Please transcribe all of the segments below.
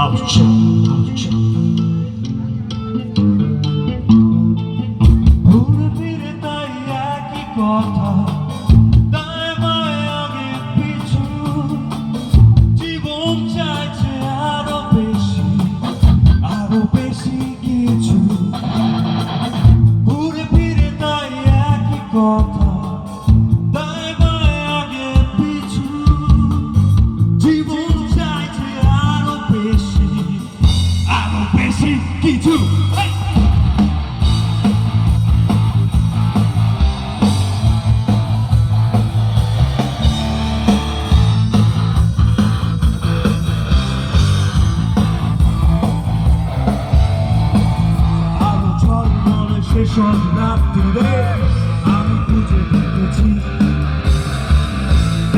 house check, house check. ঘুরে ফিরে তাই একই কথা, দায় বায় আগে পিছু, জীবন চাইছে আরো বেশি কিছু। ঘুরে ফিরে তাই একই কথা, দায় বায় আগে পিছু, জীবন চাইছে আরো বেশি কিছু। সেসব রাত্রিরে আমি খুঁজে পেতেছি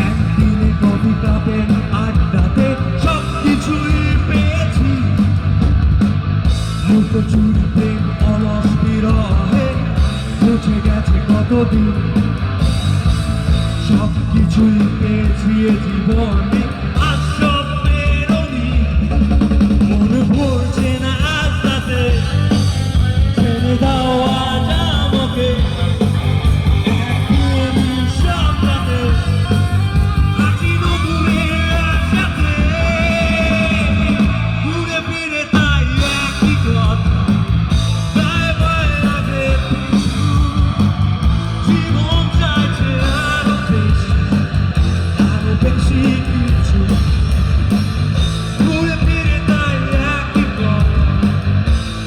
একদিনে কবিতা পেন আড্ডাতে সব কিছুই পেয়েছি। লুকোচুরি প্রেম অলস বিরহে মুছে গেছে কতদিন, সব কিছুই পেয়েছি এ জীবনে আর সব বেরোনি। মনে পড়ছে না আজ রাতে, ছেড়ে দাও আজ আমাকে একদিন সামলাতে, আছি নতুনের সাথে। ঘুরে ফিরে তাই একই কথা, দায় বায় আগে পিছু, জীবন চাইছে আরো বেশি কিছু। ঘুরে ফিরে তাই একই কথা,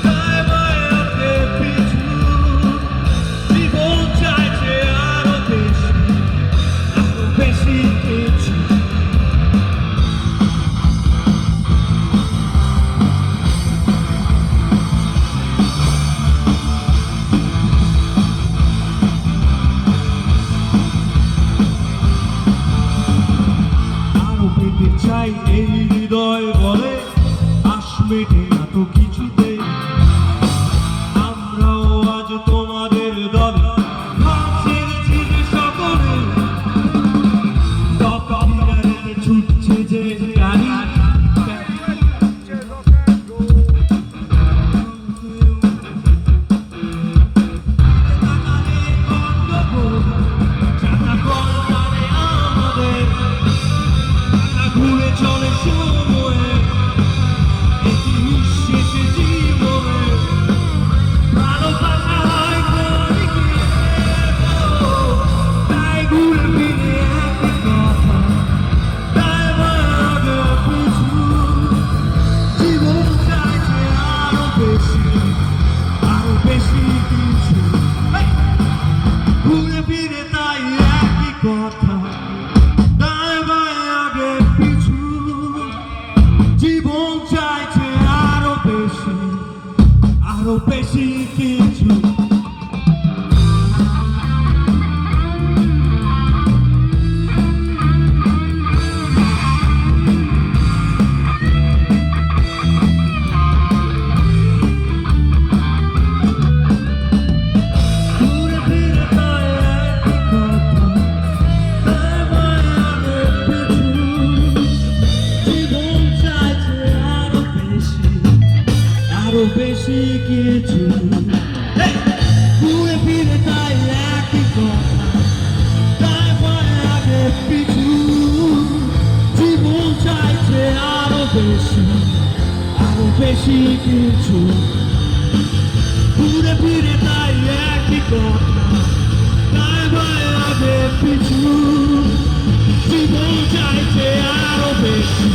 দায় বায় আগে পিছু, জীবন চাইছে আরো বেশি কিছু। আরো পেতে চাই এই হৃদয় বলে, আশ মেটে না তো কিছুতে। আমরাও আজ তোমাদের দলে হাল ছেড়েছি যে সকলে, তকদিরেতে ছুটছে যে গাড়ি। ঘুরে চলে সময়ে শেষে জীবনে, ভালোবাসা হয় ক্ষণিকে, তাই ঘুরে ফিরে একই কথা, দায় বায় আগে পিছু, জীবন চাইছে আরো বেশি কিছু। ঘুরে ফিরে তাই একই কথা, দায় বায় আগে পিছু, জীবন চাইছে আরো বেশি কিছু। ঘুরে ফিরে তাই একই কথা, দায় বায় আগে পিছু, জীবন চাইছে আরো বেশি কিছু। ঘুরে ফিরে তাই একই কথা, দায় বায় আগে পিছু, জীবন চাইছে আরো বেশি কিছু। ঘুরে ফিরে তাই একই কথা, দায় বায় আগে পিছু, জীবন চাইছে আরো বেশি